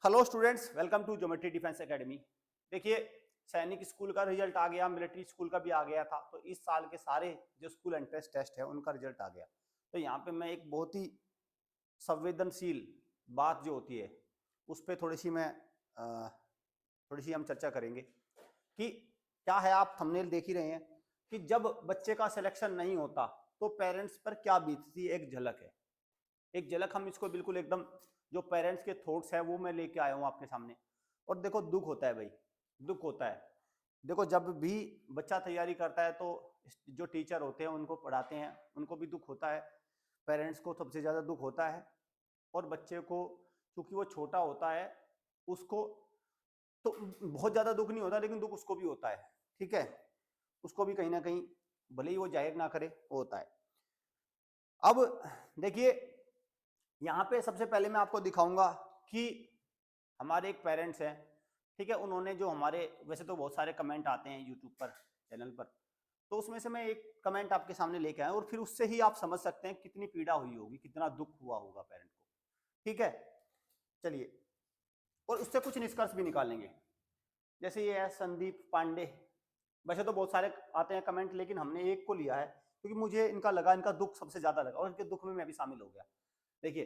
Hello students, welcome to geometry defence academy. देखिए, Sainik school का result आ गया, मिलिट्री स्कूल का भी आ गया था। तो इस साल के सारे जो स्कूल एंट्रेंस टेस्ट है उनका रिजल्ट आ गया। तो यहाँ पे मैं एक बहुत ही संवेदनशील बात जो होती है उस पर थोड़ी सी हम चर्चा करेंगे कि क्या है। आप थंबनेल देख ही रहे हैं कि जब बच्चे का सिलेक्शन नहीं होता तो पेरेंट्स पर क्या बीतती है। एक झलक है, एक झलक हम इसको बिल्कुल एकदम जो पेरेंट्स के थॉट्स है वो मैं लेके आया हूँ आपके सामने। और देखो, दुख होता है भाई, दुख होता है। देखो, जब भी बच्चा तैयारी करता है तो जो टीचर होते हैं उनको पढ़ाते हैं उनको भी दुख होता है, पेरेंट्स को सबसे ज़्यादा दुख होता है। और बच्चे को क्योंकि वो छोटा होता है उसको तो बहुत ज़्यादा दुख नहीं होता, लेकिन दुख उसको भी होता है। ठीक है, उसको भी कहीं ना कहीं, भले ही वो जाहिर ना करे, वो होता है। अब देखिए, यहाँ पे सबसे पहले मैं आपको दिखाऊंगा कि हमारे एक पेरेंट्स हैं। ठीक है, उन्होंने जो हमारे, वैसे तो बहुत सारे कमेंट आते हैं यूट्यूब पर, चैनल पर, तो उसमें से मैं एक कमेंट आपके सामने लेके आया और फिर उससे ही आप समझ सकते हैं कितनी पीड़ा हुई होगी, कितना दुख हुआ होगा पेरेंट को। ठीक है, चलिए, और उससे कुछ निष्कर्ष भी निकालेंगे। जैसे ये है संदीप पांडे। वैसे तो बहुत सारे आते हैं कमेंट, लेकिन हमने एक को लिया है क्योंकि मुझे इनका लगा, इनका दुख सबसे ज्यादा लगा और इनके दुख में मैं भी शामिल हो गया। देखिए,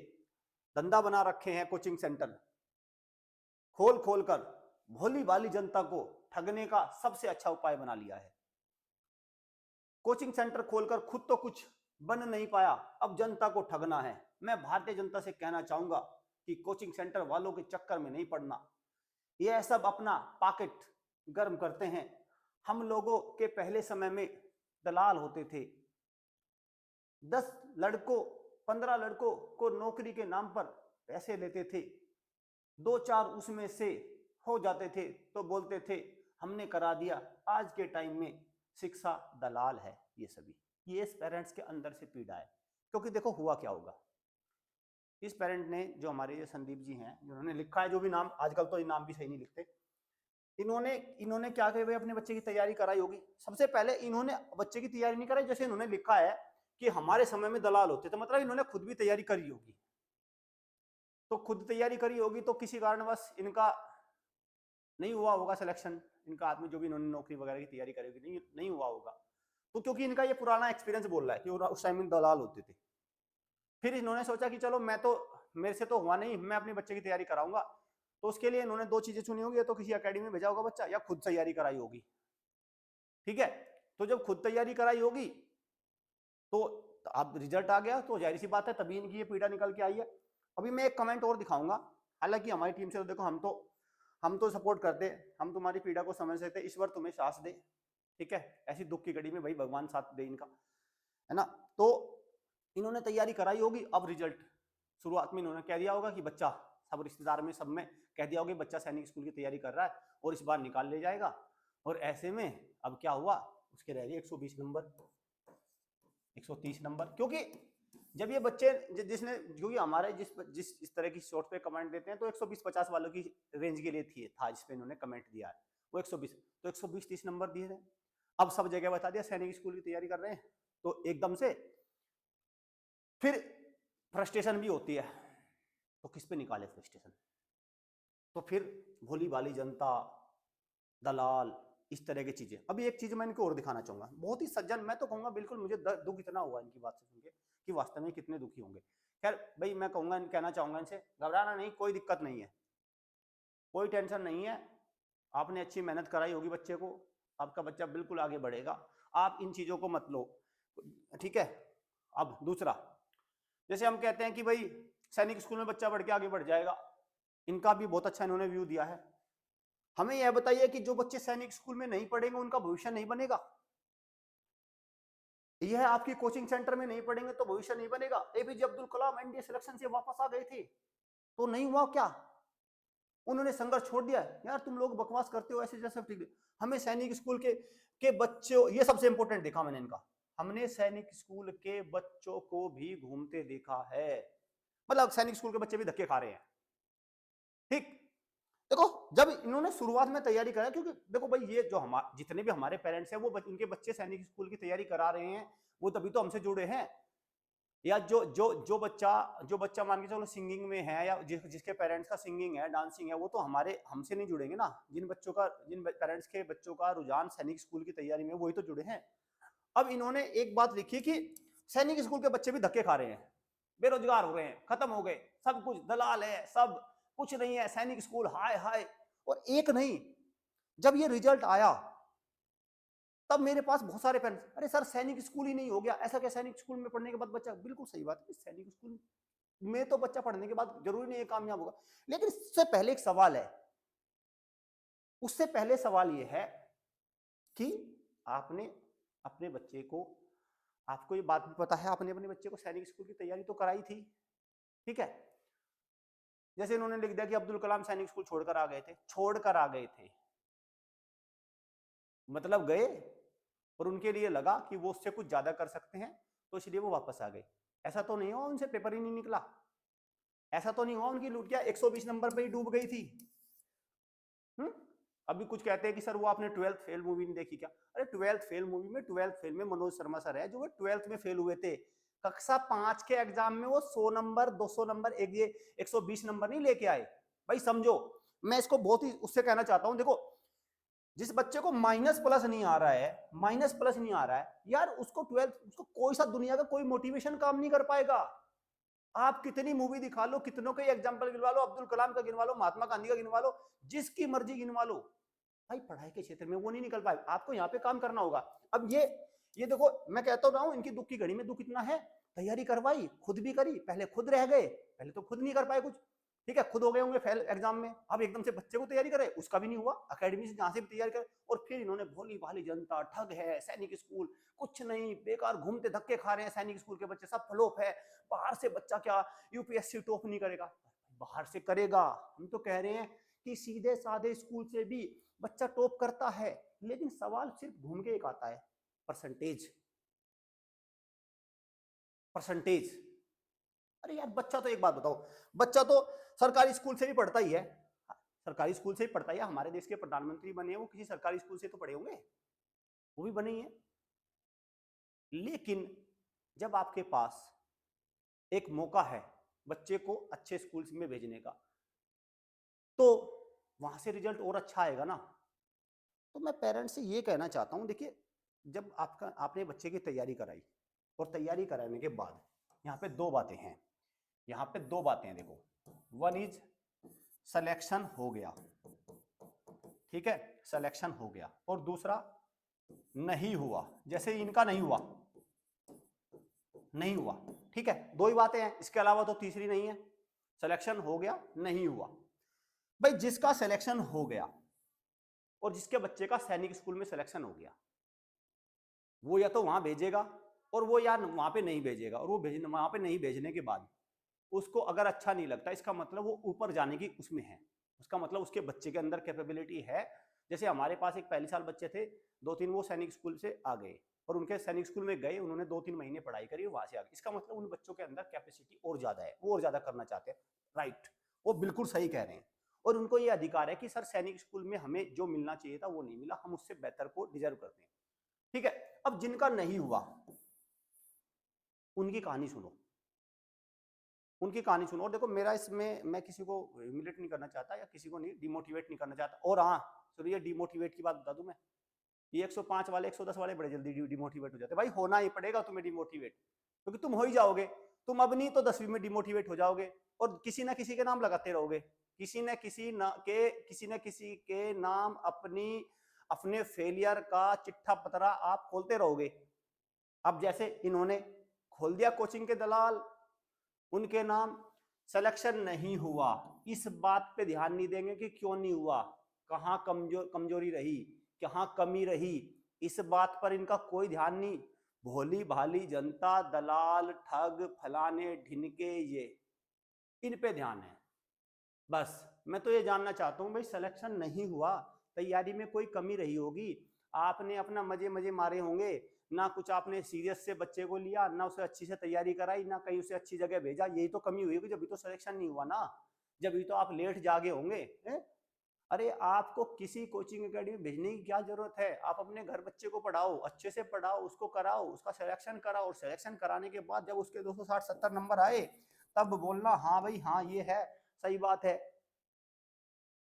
धंधा बना रखे हैं कोचिंग सेंटर, खोल खोल कर भोली भाली जनता को ठगने का सबसे अच्छा उपाय बना लिया है। कोचिंग सेंटर खोलकर खुद तो कुछ बन नहीं पाया, अब जनता को ठगना है। मैं भारतीय जनता से कहना चाहूंगा कि कोचिंग सेंटर वालों के चक्कर में नहीं पड़ना। यह सब अपना पॉकेट गर्म करते हैं। हम लोगों के पहले समय में दलाल होते थे, 10 लड़कों 15 लड़कों को नौकरी के नाम पर पैसे लेते थे, 2-4 उसमें से हो जाते थे तो बोलते थे हमने करा दिया। आज के टाइम में शिक्षा दलाल है। ये सभी, ये इस पेरेंट्स के अंदर से पीड़ा है। क्योंकि देखो हुआ क्या होगा, इस पेरेंट ने, जो हमारे ये संदीप जी हैं, जिन्होंने लिखा है जो भी नाम, आजकल तो ये नाम भी सही नहीं लिखते, इन्होंने इन्होंने क्या करे, अपने बच्चे की तैयारी कराई होगी। सबसे पहले इन्होंने बच्चे की तैयारी नहीं कराई, जैसे इन्होंने लिखा है कि हमारे समय में दलाल होते थे, मतलब इन्होंने खुद भी तैयारी करी होगी। तो खुद तैयारी करी होगी तो किसी कारणवश इनका नहीं हुआ होगा सिलेक्शन, इनका आदमी जो भी इन्होंने नौकरी वगैरह की तैयारी करी होगी, नहीं हुआ होगा। तो क्योंकि इनका ये पुराना एक्सपीरियंस बोल रहा है कि उस टाइम में दलाल होते थे, फिर इन्होंने सोचा कि चलो मैं तो, मेरे से तो हुआ नहीं, मैं अपने बच्चे की तैयारी कराऊंगा। तो उसके लिए इन्होंने दो चीजें चुनी होगी, या तो किसी अकेडमी में भेजा होगा बच्चा, या खुद तैयारी कराई होगी। ठीक है, तो जब खुद तैयारी कराई होगी तो अब रिजल्ट आ गया, तो जाहिर सी बात है तभी इनकी ये पीड़ा निकल के आई है। अभी मैं एक कमेंट और दिखाऊंगा। हालांकि हमारी टीम से तो देखो, हम तो सपोर्ट करते, हम तुम्हारी पीड़ा को समझ सकते, ईश्वर तुम्हें साथ दे। ठीक है, ऐसी दुख की घड़ी में भाई भगवान साथ दे इनका, है ना। तो इन्होंने तैयारी कराई होगी, अब रिजल्ट शुरुआत में इन्होंने कह दिया होगा कि बच्चा, सब रिश्तेदार में सब में कह दिया होगा बच्चा सैनिक स्कूल की तैयारी कर रहा है और इस बार निकाल ले जाएगा। और ऐसे में अब क्या हुआ, उसके रह गए 120 नंबर, 130 नंबर। क्योंकि जब ये बच्चे, जिसने, क्योंकि हमारे जिस इस तरह की शॉर्ट पे कमेंट देते हैं तो 120-50 वालों की रेंज के लिए था जिस पे इन्होंने कमेंट दिया है, वो 120, तो 120-30 नंबर दिए थे। अब सब जगह बता दिया सैनिक स्कूल की तैयारी कर रहे हैं, तो एकदम से फिर फ्रस्ट्रेशन भी होती है। तो किस पे निकाले फ्रस्ट्रेशन, तो फिर भोली भाली जनता, दलाल, इस तरह की चीजें। अभी एक चीज मैं इनको और दिखाना चाहूंगा, बहुत ही सज्जन, मैं तो कहूंगा बिल्कुल, मुझे दुख इतना हुआ इनकी बात से सुनकर कि वास्तव में कितने दुखी होंगे। खैर भाई, मैं कहूंगा, कहना चाहूंगा इनसे, घबराना नहीं, कोई दिक्कत नहीं है, कोई टेंशन नहीं है। आपने अच्छी मेहनत कराई होगी बच्चे को, आपका बच्चा बिल्कुल आगे बढ़ेगा, आप इन चीजों को मत लो। ठीक है, अब दूसरा, जैसे हम कहते हैं कि भाई सैनिक स्कूल में बच्चा बढ़ के आगे बढ़ जाएगा, इनका भी बहुत अच्छा इन्होंने व्यू दिया है। हमें यह बताइए कि जो बच्चे सैनिक स्कूल में नहीं पढ़ेंगे उनका भविष्य नहीं बनेगा। यह आपकी कोचिंग सेंटर में नहीं पढ़ेंगे तो भविष्य नहीं बनेगा। APJ Abdul Kalam NDA selection से वापस आ गए थे तो नहीं हुआ क्या, उन्होंने संघर्ष छोड़ दिया। यार तुम लोग बकवास करते हो ऐसे जैसे, ठीक है। हमें सैनिक स्कूल के बच्चों, ये सबसे इंपॉर्टेंट देखा मैंने इनका, हमने सैनिक स्कूल के बच्चों को भी घूमते देखा है, मतलब सैनिक स्कूल के बच्चे भी धक्के खा रहे हैं। ठीक, देखो जब इन्होंने शुरुआत में तैयारी करा, क्योंकि देखो भाई ये जो जितने भी हमारे पेरेंट्स हैं वो उनके बच्चे सैनिक स्कूल की तैयारी करा रहे हैं, वो तभी तो हमसे जुड़े हैं। या जो बच्चा मान के चलो सिंगिंग में है, या जिसके पेरेंट्स का सिंगिंग है, डांसिंग है, वो तो हमसे नहीं जुड़ेंगे ना। जिन पेरेंट्स के बच्चों का रुझान सैनिक स्कूल की तैयारी में, वही तो जुड़े हैं। अब इन्होंने एक बात लिखी कि सैनिक स्कूल के बच्चे भी धक्के खा रहे हैं, बेरोजगार हो रहे हैं, खत्म हो गए, सब कुछ दलाल है, सब कुछ नहीं है, सैनिक स्कूल हाय हाय। और एक नहीं, जब ये रिजल्ट आया तब मेरे पास बहुत सारे पेरेंट्स, अरे सर सैनिक स्कूल ही नहीं हो गया, ऐसा क्या सैनिक स्कूल में पढ़ने के बाद बच्चा, बिल्कुल सही बात है, सैनिक स्कूल में तो बच्चा पढ़ने के बाद जरूरी नहीं है कामयाब होगा। लेकिन इससे पहले एक सवाल है, उससे पहले सवाल यह है कि आपने अपने बच्चे को, आपको ये बात भी पता है, आपने अपने बच्चे को सैनिक स्कूल की तैयारी तो कराई थी, ठीक है। जैसे इन्होंने लिख दिया कि अब्दुल कलाम सैनिक स्कूल छोड़कर आ गए थे, मतलब गए और उनके लिए लगा कि वो उससे कुछ ज्यादा कर सकते हैं, तो इसलिए वो वापस आ गए। ऐसा तो नहीं हुआ उनसे पेपर ही नहीं निकला, ऐसा तो नहीं हुआ उनकी लुटिया 120 नंबर पे ही डूब गई थी। अभी कुछ कहते हैं कि सर वो आपने 12th फेल मूवी नहीं देखी क्या? अरे 12th फेल मूवी में 12th फेल में मनोज शर्मा सर है, जो वो 12th में फेल हुए थे। कक्षा 5 के एग्जाम में वो 100 नंबर 200 नंबर ये 120 नंबर नहीं लेके आए। भाई समझो, मैं इसको बहुत ही उससे कहना चाहता हूं, देखो जिस बच्चे को माइनस प्लस नहीं आ रहा है, यार उसको 12th, उसको कोई सा दुनिया का कोई मोटिवेशन काम नहीं कर पाएगा। आप कितनी मूवी दिखा लो, कितनों के एग्जाम्पल गिनवा लो, अब्दुल कलाम का गिनवा लो, महात्मा गांधी का गिनवा लो, जिसकी मर्जी गिनवा लो, भाई पढ़ाई के क्षेत्र में वो नहीं निकल पाए। आपको यहाँ पे काम करना होगा। अब ये देखो, मैं कहता रहा हूँ, इनकी दुख की घड़ी में दुख इतना है, तैयारी करवाई, खुद भी करी, पहले खुद रह गए, पहले तो खुद नहीं कर पाए कुछ, ठीक है, खुद हो गए होंगे फेल एग्जाम में, अब एकदम से बच्चे को तैयारी करे, उसका भी नहीं हुआ, अकेडमी से जहां से भी तैयारी करे, और फिर इन्होंने भोली भाली जनता, ठग है, सैनिक स्कूल कुछ नहीं, बेकार घूमते धक्के खा रहे हैं सैनिक स्कूल के बच्चे, सब फ्लॉप है, बाहर से बच्चा क्या यूपीएससी टॉप नहीं करेगा? बाहर से करेगा। हम तो कह रहे हैं कि सीधे साधे स्कूल से भी बच्चा टॉप करता है, लेकिन सवाल सिर्फ घूम के एक आता है, परसेंटेज। अरे यार बच्चा तो, एक बात बताओ, बच्चा तो सरकारी स्कूल से भी पढ़ता ही है, हमारे देश के प्रधानमंत्री बने हैं, वो किसी सरकारी स्कूल से तो पढ़े होंगे, वो भी बने ही है। लेकिन जब आपके पास एक मौका है बच्चे को अच्छे स्कूल में भेजने का, तो वहां से रिजल्ट और अच्छा आएगा ना। तो मैं पेरेंट्स से ये कहना चाहता हूं, देखिए जब आपने बच्चे की तैयारी कराई, और तैयारी कराने के बाद यहाँ पे दो बातें हैं, देखो, वन इज सिलेक्शन हो गया, ठीक है, सिलेक्शन हो गया, और दूसरा नहीं हुआ, जैसे इनका नहीं हुआ, ठीक है, दो ही बातें हैं, इसके अलावा तो तीसरी नहीं है। सिलेक्शन हो गया, नहीं हुआ। भाई जिसका सिलेक्शन हो गया और जिसके बच्चे का सैनिक स्कूल में सिलेक्शन हो गया, वो या तो वहां भेजेगा, और वो यार वहां पे नहीं भेजेगा, और वो वहां पे नहीं भेजने के बाद उसको अगर अच्छा नहीं लगता, इसका मतलब वो ऊपर जाने की उसमें है, उसका मतलब उसके बच्चे के अंदर कैपेबिलिटी है। जैसे हमारे पास एक पहली साल बच्चे थे, 2-3 वो सैनिक स्कूल से आ गए, और उनके सैनिक स्कूल में गए, उन्होंने 2-3 महीने पढ़ाई करी, वहां से आ गए, इसका मतलब उन बच्चों के अंदर कैपेसिटी और ज्यादा है, वो और ज्यादा करना चाहते हैं, राइट, वो बिल्कुल सही कह रहे हैं, और उनको ये अधिकार है कि सर सैनिक स्कूल में हमें जो मिलना चाहिए था वो नहीं मिला, हम उससे बेहतर को डिजर्व करते हैं, ठीक है। अब जिनका नहीं हुआ उनकी कहानी सुनो, और देखो मेरा इसमें, मैं किसी को ह्यूमिलेट नहीं करना चाहता, या किसी को नहीं डिमोटिवेट नहीं करना चाहता। और हाँ चलो, ये डिमोटिवेट की बात बता दूं मैं, ये 105 वाले 110 वाले बड़े जल्दी डिमोटिवेट हो जाते हैं। भाई होना ही पड़ेगा तुम्हें डिमोटिवेट, क्योंकि तुम हो ही जाओगे, तुम अब नहीं तो 10वीं में डिमोटिवेट हो जाओगे, और किसी ना किसी के नाम लगाते रहोगे, किसी न किसी के नाम अपने फेलियर का चिट्ठा पतरा आप खोलते रहोगे। अब जैसे इन्होंने खोल दिया कोचिंग के दलाल, उनके नाम, सिलेक्शन नहीं हुआ, इस बात पे ध्यान नहीं देंगे कि क्यों नहीं हुआ, कहां कमजोरी रही, कहां कमी रही, इस बात पर इनका कोई ध्यान नहीं। भोली भाली जनता, दलाल, ठग, फलाने ढिनके, ये इन पे ध्यान है बस। मैं तो ये जानना चाहता हूं भाई, सिलेक्शन नहीं हुआ, तैयारी में कोई कमी रही होगी, आपने अपना मजे मारे होंगे, ना कुछ आपने सीरियस से बच्चे को लिया, ना उसे अच्छी से तैयारी कराई, ना कहीं उसे अच्छी जगह भेजा, यही तो कमी हुई होगी, जब भी तो सिलेक्शन नहीं हुआ ना, जब भी तो आप लेट जागे होंगे। अरे आपको किसी कोचिंग एकेडमी भेजने की क्या जरूरत है, आप अपने घर बच्चे को पढ़ाओ, अच्छे से पढ़ाओ, उसको कराओ, उसका सिलेक्शन कराओ, और सिलेक्शन कराने के बाद जब उसके 260-70 नंबर आए तब बोलना हाँ भाई हाँ ये है, सही बात है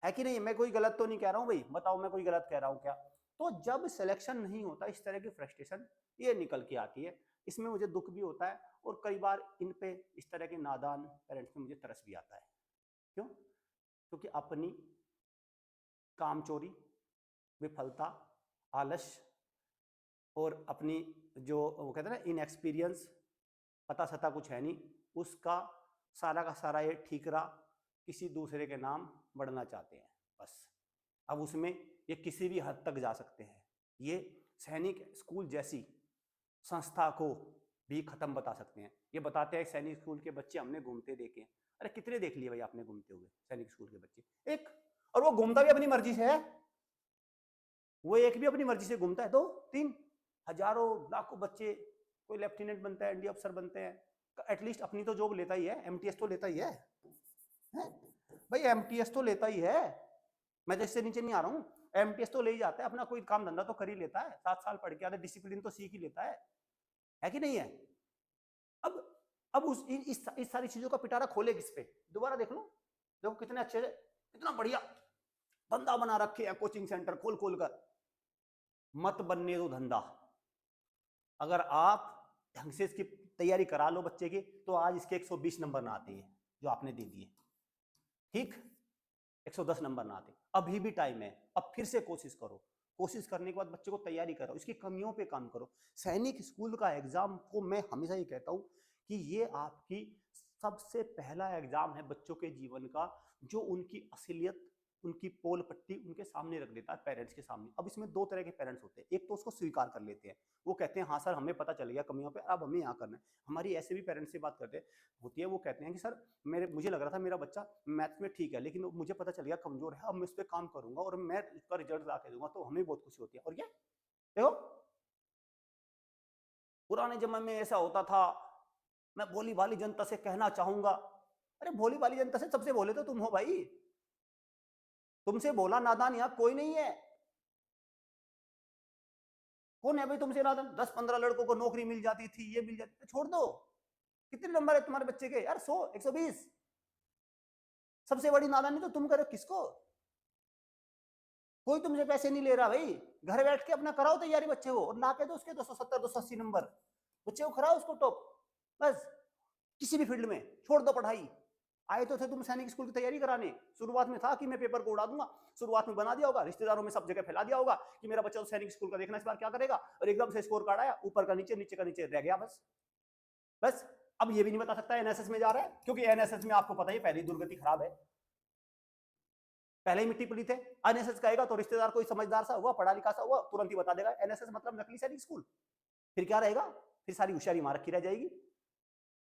कि नहीं। मैं कोई गलत तो नहीं कह रहा हूँ भाई, बताओ मैं कोई गलत कह रहा हूँ क्या। तो जब सिलेक्शन नहीं होता इस तरह की फ्रस्ट्रेशन ये निकल के आती है, इसमें मुझे दुख भी होता है, और कई बार इन पे इस तरह के नादान पेरेंट्स पे मुझे तरस भी आता है। क्यों? क्योंकि अपनी काम चोरी, विफलता, आलस, और अपनी जो वो कहते हैं ना इनएक्सपीरियंस, पता सता कुछ है नहीं, उसका सारा का सारा ये ठीकरा किसी दूसरे के नाम बढ़ना चाहते हैं बस। अब उसमें ये किसी भी हद तक जा सकते हैं, ये सैनिक स्कूल जैसी संस्था को भी खत्म बता सकते हैं। ये बताते हैं सैनिक स्कूल के बच्चे हमने घूमते देखे। अरे कितने देख लिए भाई आपने घूमते हुए सैनिक स्कूल के बच्चे? एक, और वो घूमता भी अपनी मर्जी से है, वो एक भी अपनी मर्जी से घूमता है, दो तीन हजारों लाखों बच्चे, कोई लेफ्टिनेंट बनता है, एनडी अफसर बनते हैं, एटलीस्ट अपनी तो जॉब लेता ही है, एमटीएस तो लेता ही है, भाई एमटीएस तो लेता ही है। मैं तो इससे नीचे नहीं आ रहा हूँ, एमटीएस तो ले ही जाता है, अपना कोई काम धंधा तो कर ही लेता है, 7 साल पढ़ के आता है, डिसिप्लिन तो सीख ही लेता है कि नहीं है। अब अब इस सारी चीजों का पिटारा खोले किस पे? दोबारा देख लो, देखो कितने अच्छे, कितना बढ़िया धंधा बना रखे हैं, कोचिंग सेंटर खोल खोल कर। मत बनने दो धंधा। अगर आप ढंग से इसकी तैयारी करा लो बच्चे की, तो आज इसके 120 नंबर ना आते हैं जो आपने दे दिए, ठीक, 110 नंबर ना आते। अभी भी टाइम है, अब फिर से कोशिश करो, कोशिश करने के बाद बच्चे को तैयारी करो, इसकी कमियों पे काम करो। सैनिक स्कूल का एग्जाम को मैं हमेशा ये कहता हूं कि ये आपकी सबसे पहला एग्जाम है बच्चों के जीवन का, जो उनकी असलियत, उनकी पोल पट्टी उनके सामने रख देता है, पेरेंट्स के सामने। अब इसमें दो तरह के पेरेंट्स होते हैं, एक तो उसको स्वीकार कर लेते हैं, वो कहते हैं हाँ सर हमें पता चल गया कमियों पे, अब हमें यहाँ करना है। हमारी ऐसे भी पेरेंट्स से बात करते हैं होती है, वो कहते हैं कि सर मुझे लग रहा था मेरा बच्चा मैथ्स में ठीक है, लेकिन मुझे पता चल गया कमजोर है, अब मैं इस पर काम करूंगा और मैं इसका रिजल्ट ला के दूंगा, तो हमें बहुत खुशी होती है। और ये देखो पुराने जमाने में ऐसा होता था, मैं भोली भाली जनता से कहना चाहूंगा, अरे भोली भाली जनता से सबसे भोले तो तुम हो भाई, तुमसे भोला नादान यहाँ कोई नहीं है। कौन है भाई तुमसे नादान? 10-15 लड़कों को नौकरी मिल जाती थी, ये मिल जाती थी, छोड़ दो। कितने नंबर है तुम्हारे बच्चे के यार? 100, 120। सबसे बड़ी नादानी तो तुम करो किसको? कोई तुमसे पैसे नहीं ले रहा भाई, घर बैठ के अपना कराओ तैयारी बच्चे को, और ला के दो उसके 270, 280 नंबर, बच्चे को कराओ उसको टॉप, बस। किसी भी फील्ड में छोड़ दो पढ़ाई। आए तो थे तुम सैनिक स्कूल की तैयारी कराने, शुरुआत में था कि मैं पेपर को उड़ा दूंगा, शुरुआत में बना दिया होगा, रिश्तेदारों में सब जगह फैला दिया होगा कि मेरा बच्चा तो सैनिक स्कूल का देखना इस बार क्या करेगा, और एकदम से स्कोर कार्ड आया, ऊपर का नीचे, नीचे का नीचे रह गया, बस बस। अब ये भी नहीं बता सकता एनएसएस में जा रहा है, क्योंकि एनएसएस में आपको पता ही पहले ही दुर्गति खराब है, पहले ही मिट्टी पड़ी थे। एनएसएस कहेगा तो रिश्तेदार कोई समझदार सा हुआ, पढ़ा लिखा सा हुआ, तुरंत ही बता देगा एनएसएस मतलब नकली सैनिक स्कूल। फिर क्या रहेगा? फिर सारी होशियारी मार रखी रह जाएगी।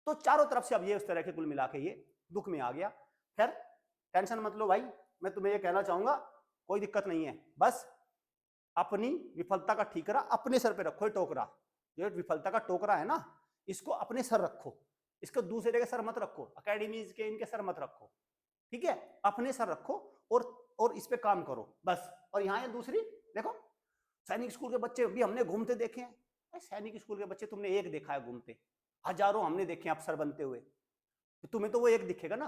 तो चारों तरफ से अब ये उस तरह के कुल मिला के ये दुख में आ गया। खैर टेंशन मत लो भाई, मैं तुम्हें ये कहना चाहूंगा कोई दिक्कत नहीं है, बस अपनी विफलता का ठीकरा अपने सर पे रखो। टोकरा, जो विफलता का टोकरा है ना, इसको अपने सर रखो, इसको दूसरे के सर मत रखो, अकेडमीज के इनके सर मत रखो, ठीक है? अपने सर रखो और इस पे काम करो बस। और यहाँ है दूसरी, देखो सैनिक स्कूल के बच्चे भी हमने घूमते देखे हैं। सैनिक स्कूल के बच्चे तुमने एक देखा है घूमते, हजारों हमने देखे अफसर बनते हुए, तुम्हें तो वो एक दिखेगा ना,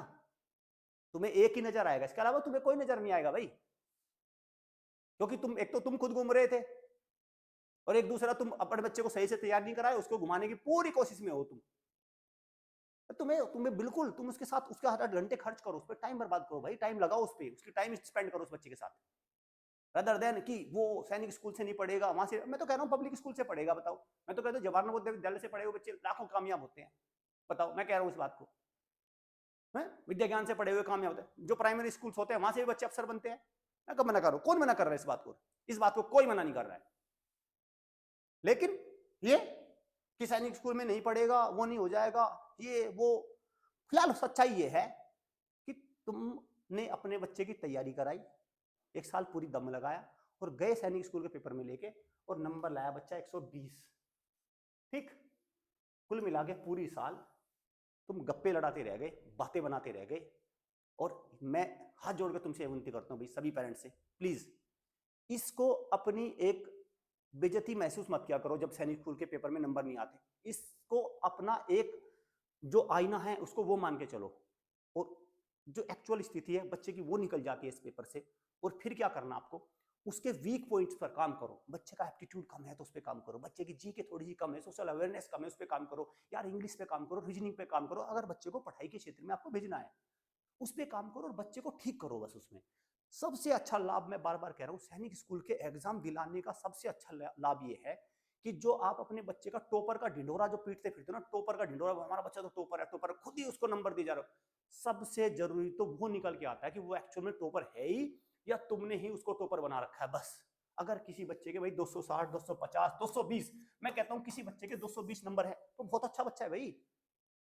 तुम्हें एक ही नजर आएगा, इसके अलावा तुम्हें कोई नजर नहीं आएगा भाई, क्योंकि तुम एक तो तुम खुद घूम रहे थे, और एक दूसरा तुम अपने बच्चे को सही से तैयार नहीं कराए, उसको घुमाने की पूरी कोशिश में हो तुम। तुम्हें तुम्हें बिल्कुल, तुम उसके साथ उसके 8 घंटे खर्च करो, उस पर टाइम बर्बाद करो भाई, टाइम लगाओ उस पर, उसकी टाइम स्पेंड करो उस बच्चे के साथ, रदर देन कि वो सैनिक स्कूल से नहीं पढ़ेगा, वहां से। मैं तो कह रहा हूँ पब्लिक स्कूल से पढ़ेगा, बताओ। मैं तो कहता हूँ जवाहर नवोदय विद्यालय से पढ़े हुए बच्चे लाखों कामयाब होते हैं, बताओ, मैं कह रहा हूँ इस बात को। विद्या ज्ञान से पढ़े हुए कामयाब होते हैं, जो प्राइमरी स्कूल होते हैं वहां से भी बच्चे अफसर बनते हैं। मैं कब मना कर रहा हूँ? कौन मना कर रहा है इस बात को? इस बात को कोई मना नहीं कर रहा है, लेकिन ये कि सैनिक स्कूल में नहीं पढ़ेगा, वो नहीं हो जाएगा, ये वो, फिलहाल सच्चाई ये है कि तुमने अपने बच्चे की तैयारी कराई, 1 साल पूरी दम लगाया, और गए सैनिक स्कूल के पेपर में लेके, और नंबर लाया बच्चा 120, ठीक। कुल मिला के पूरी साल तुम गप्पे लड़ाते रह गए, बातें बनाते रह गए, और मैं हाथ जोड़ के तुमसे विनती करता हूँ भाई सभी पेरेंट्स से, प्लीज इसको अपनी एक बेइज्जती महसूस मत किया करो जब सैनिक स्कूल के पेपर में नंबर नहीं आते। इसको अपना एक जो आईना है उसको वो मान के चलो, और जो एक्चुअल स्थिति है बच्चे की वो निकल जाती है इस पेपर से। और फिर क्या करना आपको, उसके वीक पॉइंट्स पर काम करो। बच्चे का एप्टीट्यूड कम है तो उस पर काम करो, बच्चे की जी के थोड़ी सी कम है, सोशल अवेयरनेस कम है, उस पर काम करो यार, इंग्लिश पे काम करो, रीजनिंग पे काम करो। अगर बच्चे को पढ़ाई के क्षेत्र में आपको भेजना है उस पर काम करो और बच्चे को ठीक करो बस। उसमें सबसे अच्छा लाभ, मैं बार बार कह रहा हूँ, सैनिक स्कूल के एग्जाम दिलाने का सबसे अच्छा लाभ ये है कि जो आप अपने बच्चे का टॉपर का ढिंडोरा जो पीटते फिरते हो ना, टॉपर का ढिंडोरा, हमारा बच्चा तो टॉपर है, टॉपर, खुद ही उसको नंबर दे जा रहे हो। सबसे जरूरी तो वो निकल के आता है कि वो एक्चुअल में टॉपर है ही या तुमने ही उसको टॉपर बना रखा है बस। अगर किसी बच्चे के भाई 260, 250, 220, मैं कहता हूं किसी बच्चे के 220 नंबर है तो बहुत अच्छा बच्चा है भाई,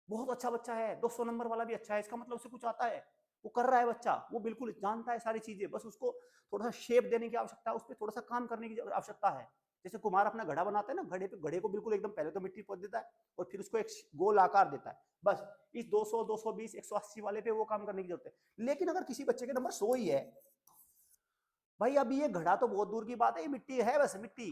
बहुत अच्छा बच्चा है। 200 नंबर वाला भी अच्छा है, इसका मतलब उसे कुछ आता है, वो कर रहा है बच्चा, वो बिल्कुल जानता है सारी चीजें, बस उसको थोड़ा सा शेप देने की आवश्यकता है, उस पर थोड़ा सा काम करने की आवश्यकता है। जैसे कुम्हार अपना घड़ा बनाता है ना, घड़े को बिल्कुल एकदम पहले तो मिट्टी पोत देता है और फिर उसको एक गोल आकार देता है, बस इस 200, 220, 180 वाले पे वो काम करने की जरूरत है। लेकिन अगर किसी बच्चे के नंबर 100 ही है भाई, अभी ये घड़ा तो बहुत दूर की बात है, ये मिट्टी है, बस मिट्टी,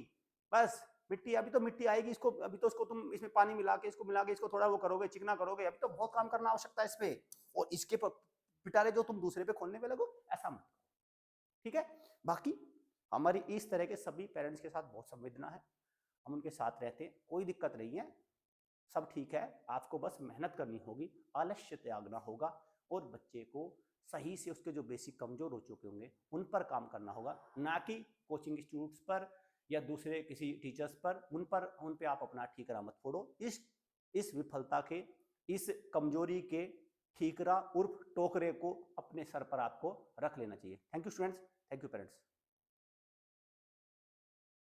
बस मिट्टी, अभी तो मिट्टी आएगी इसको, अभी तो इसको तुम इसमें पानी मिला के इसको थोड़ा वो करोगे, चिकना करोगे, अभी तो बहुत काम करना आवश्यकता है इस पे। और इसके पिटारे जो तुम दूसरे पे खोलने पे लगो, ऐसा मत करो, ठीक है। बाकी हमारी इस तरह के सभी पेरेंट्स के साथ बहुत संवेदना है, हम उनके साथ रहते हैं, कोई दिक्कत नहीं है, सब ठीक है। आपको बस मेहनत करनी होगी, आलस्य त्यागना होगा और बच्चे को सही से उसके जो बेसिक कमजोर हो चुके होंगे उन पर काम करना होगा, ना कि कोचिंग इंस्टीट्यूट्स पर या दूसरे किसी टीचर्स पर, उन पे आप अपना ठीकरा मत फोड़ो। इस विफलता के, इस कमजोरी के ठीकरा उर्फ टोकरे को अपने सर पर आपको रख लेना चाहिए। Thank you students, thank you parents.